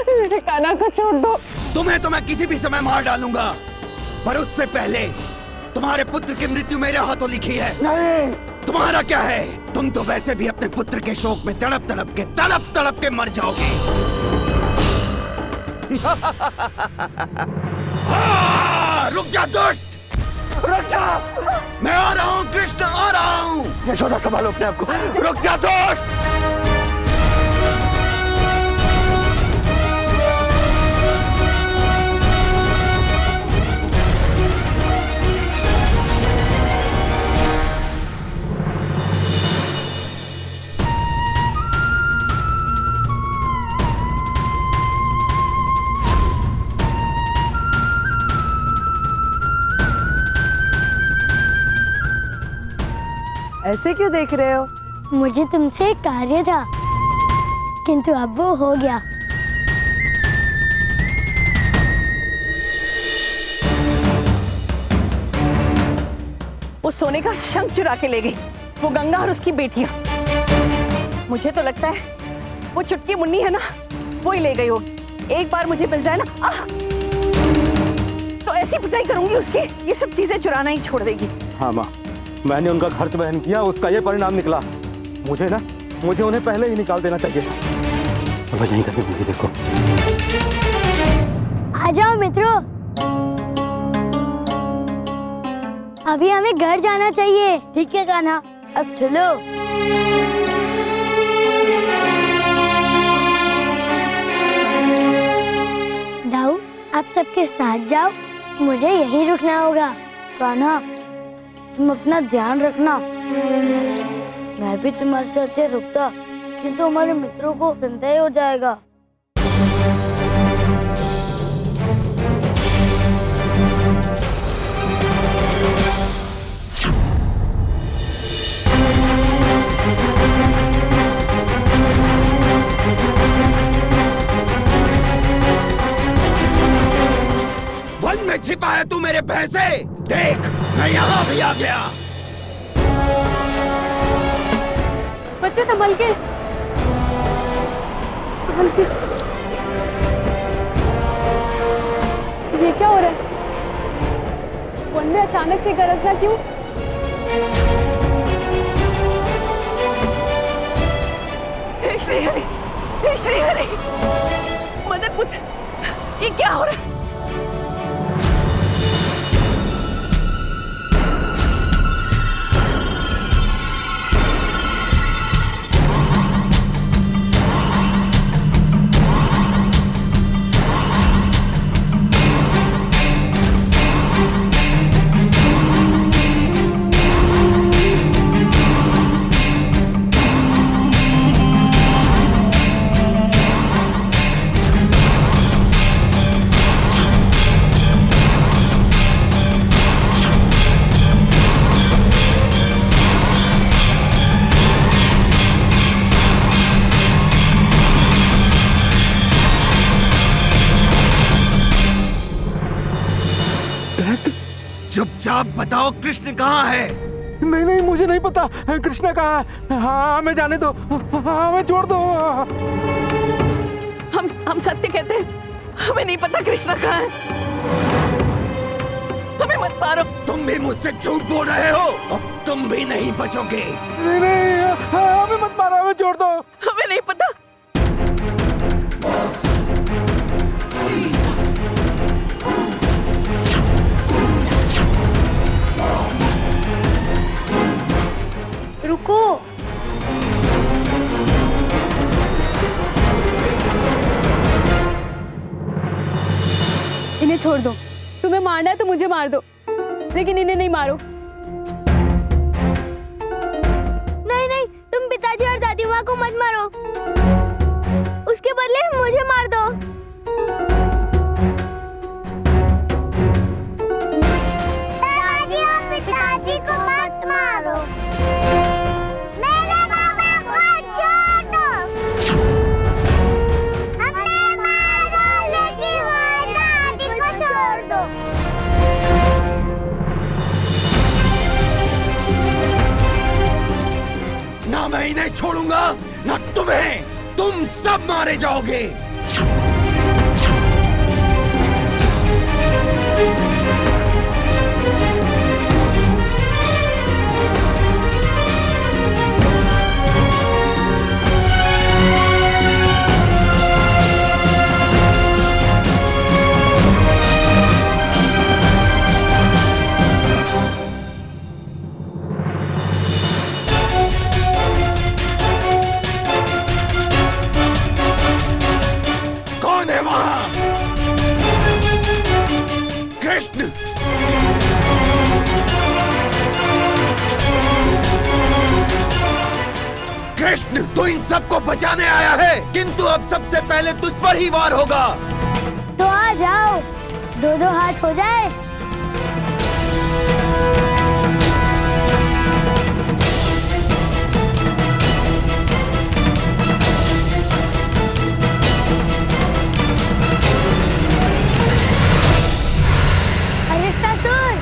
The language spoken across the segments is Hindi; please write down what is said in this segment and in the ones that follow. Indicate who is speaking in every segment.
Speaker 1: मेरे कान्हा को छोड़ दो।
Speaker 2: तुम्हें तो मैं किसी भी समय मार डालूंगा, पर उससे पहले तुम्हारे पुत्र की मृत्यु मेरे हाथों लिखी है।
Speaker 3: नहीं।
Speaker 2: तुम्हारा क्या है, तुम तो वैसे भी अपने पुत्र के शोक में तड़प तड़प के मर जाओगे। रुक जा दुष्ट,
Speaker 3: रुक जा।
Speaker 2: मैं आ रहा हूँ कृष्ण, आ रहा हूँ।
Speaker 3: यशोदा संभालो अपने आप को। रुक जा दुष्ट।
Speaker 1: ऐसे क्यों देख रहे हो?
Speaker 4: मुझे तुमसे एक कार्य था, किंतु अब वो हो गया।
Speaker 1: वो सोने का शंख चुरा के ले गई, वो गंगा और उसकी बेटियां। मुझे तो लगता है वो चुटकी मुन्नी है ना, वो ही ले गई होगी। एक बार मुझे मिल जाए ना, तो ऐसी पिटाई करूंगी उसकी, ये सब चीजें चुराना ही छोड़ देगी।
Speaker 3: हाँ माँ, मैंने उनका खर्च वहन किया, उसका ये परिणाम निकला। मुझे उन्हें पहले ही निकाल देना चाहिए था। अब यहीं करके मुझे देखो।
Speaker 4: आ जाओ मित्रों, अभी हमें घर जाना चाहिए। ठीक है कान्हा, अब चलो। दाऊ, आप सबके साथ जाओ, मुझे यहीं रुकना होगा। कान्हा, तुम अपना ध्यान रखना। मैं भी तुम्हारे साथ रुकता, किंतु हमारे मित्रों को संदेह हो जाएगा।
Speaker 2: वन में छिपा है तू मेरे भैंसे, देख मैं यहाँ भी आ गया।
Speaker 1: बच्चे संभल के, संभल के। ये क्या हो रहा है? वन में अचानक से गरजना क्यों? हे श्री हरि, हे श्री हरि, मदन पुत्र, ये क्या हो रहा है?
Speaker 2: चुपचाप बताओ कृष्ण कहाँ है?
Speaker 3: नहीं, मुझे नहीं पता कृष्णा कहाँ है। हाँ, हमें जाने दो, हमें छोड़ दो।
Speaker 1: हम सत्य कहते हैं, हमें नहीं पता कृष्णा कहाँ है। हमें मत मारो।
Speaker 2: तुम भी मुझसे झूठ बोल रहे हो, अब तुम भी नहीं बचोगे।
Speaker 3: नहीं, हमें मत मारो, हमें छोड़ दो।
Speaker 1: हमें नहीं पता। रुको, इन्हें छोड़ दो। तुम्हें मारना है तो मुझे मार दो, लेकिन इन्हें नहीं मारो।
Speaker 4: नहीं, तुम पिताजी और दादी माँ को मत मारो, उसके बदले मुझे मार दो। दादी और पिताजी को मत मारो, मेरे बाबा को छोड़ दो। हमें मारो, लेकिन दादी को छोड़ दो।
Speaker 2: मैं छोड़ूंगा ना तुम्हें। तुम सब मारे जाओगे। कौन है वहां? कृष्ण! कृष्ण, तू इन सबको बचाने आया है, किंतु अब सबसे पहले तुझ पर ही वार होगा।
Speaker 4: तो आ जाओ, दो दो हाथ हो जाए। अरिष्टासुर,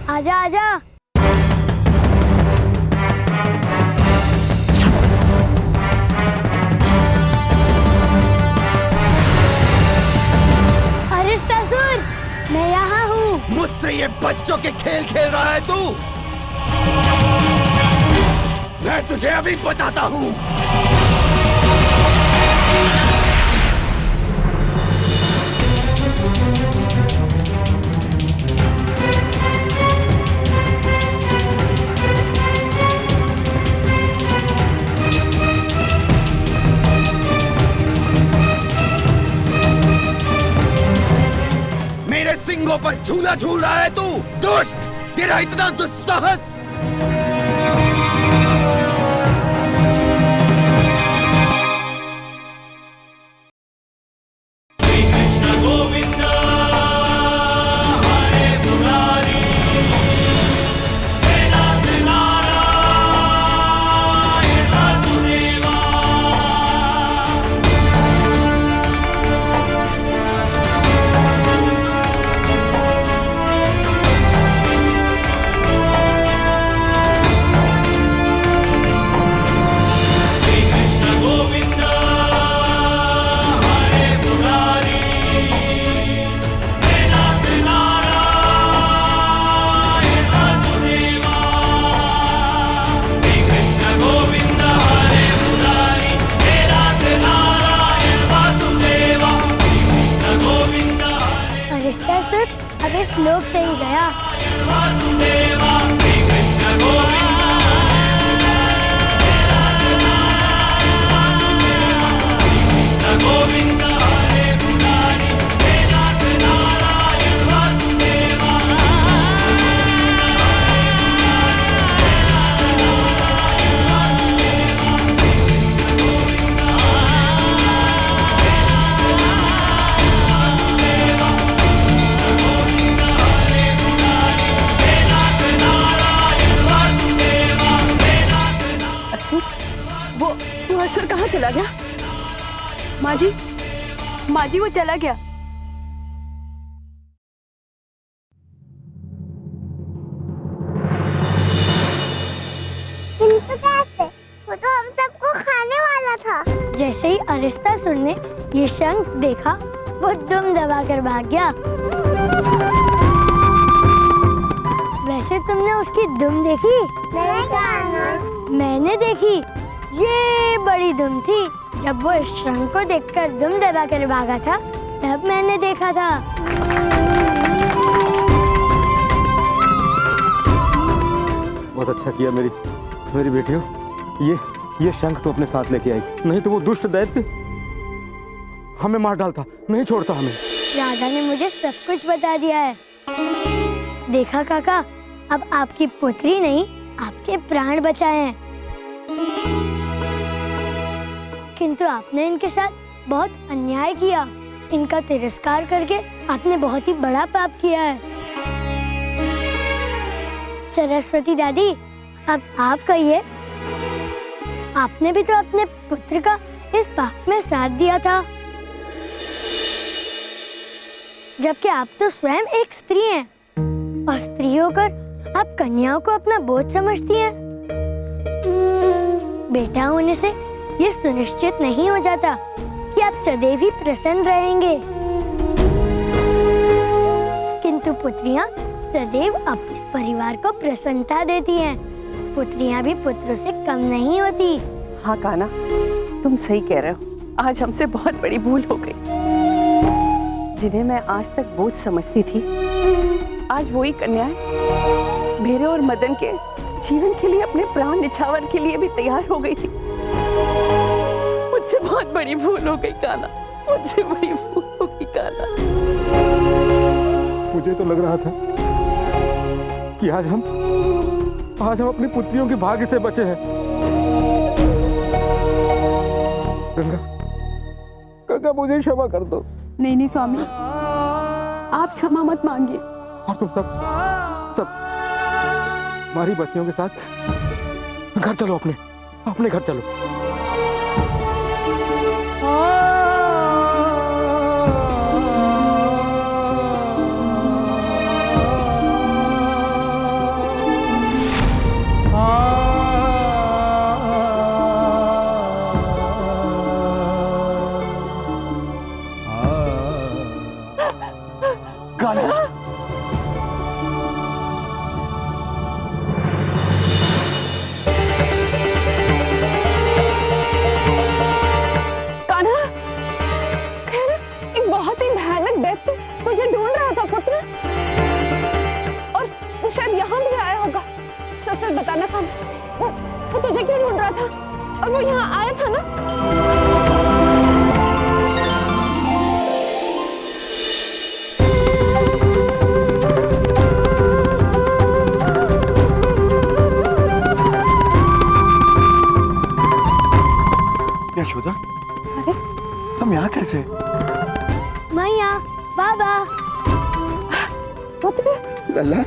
Speaker 4: आजा आजा। अरिष्टासुर, मैं यहाँ हूँ।
Speaker 2: मुझसे ये बच्चों के खेल खेल रहा है तू? मैं तुझे अभी बताता हूँ। मेरे सिंगों पर झूला झूल रहा है तू? दुष्ट! तेरा इतना दुस्साहस!
Speaker 4: अब इस श्लोक से ही गया।
Speaker 1: वो असुर कहाँ चला गया?
Speaker 5: माँ जी वो चला गया।
Speaker 4: किंतु कैसे? वो तो हम सबको खाने वाला था। जैसे ही अरिष्टासुर ने ये शंख देखा, वो दुम दबाकर भाग गया। वैसे तुमने उसकी दुम देखी? मैंने देखी। ये बड़ी दुम थी। जब वो इस शंख को देखकर दुम दबाकर भागा था, तब मैंने देखा था।
Speaker 3: बहुत अच्छा किया मेरी बेटियों। ये शंख तो अपने साथ लेके आई, नहीं तो वो दुष्ट दैत्य हमें मार डालता, नहीं छोड़ता हमें।
Speaker 4: राधा ने मुझे सब कुछ बता दिया है। देखा काका, अब आपकी पुत्री नहीं, आपके प्राण बचाए हैं। किंतु आपने इनके साथ बहुत अन्याय किया। इनका तिरस्कार करके आपने बहुत ही बड़ा पाप किया है। सरस्वती दादी, अब आप कहिए, आपने भी तो अपने पुत्र का इस पाप में साथ दिया था, जबकि आप तो स्वयं एक स्त्री हैं, और स्त्री होकर आप कन्याओं को अपना बोझ समझती हैं। बेटा होने से ये सुनिश्चित नहीं हो जाता कि आप सदैव ही प्रसन्न रहेंगे, किंतु पुत्रियां सदैव अपने परिवार को प्रसन्नता देती हैं। पुत्रियां भी पुत्रों से कम नहीं होती।
Speaker 1: हाँ कान्हा, तुम सही कह रहे हो। आज हमसे बहुत बड़ी भूल हो गई। जिन्हें मैं आज तक बोझ समझती थी, आज वही कन्याएं मेरे और मदन के जीवन के लिए अपने प्राण निछावर के लिए भी तैयार हो गई थी। मुझसे बहुत बड़ी भूल हो गई कान्हा, मुझसे बड़ी भूल हो गई कान्हा।
Speaker 3: मुझे तो लग रहा था कि आज हम अपनी पुत्रियों के भाग्य से बचे हैं। गंगा मुझे क्षमा कर दो।
Speaker 5: नहीं नहीं स्वामी, आप क्षमा मत मांगिए।
Speaker 3: और तुम सब हमारी बच्चियों के साथ घर चलो, अपने घर चलो।
Speaker 5: बताना था वो तुझे क्यों ढूंढ रहा था, और वो यहाँ आया था ना।
Speaker 2: यशोदा, अरे हम यहाँ कैसे?
Speaker 4: मैया, बाबा,
Speaker 2: लल्ला,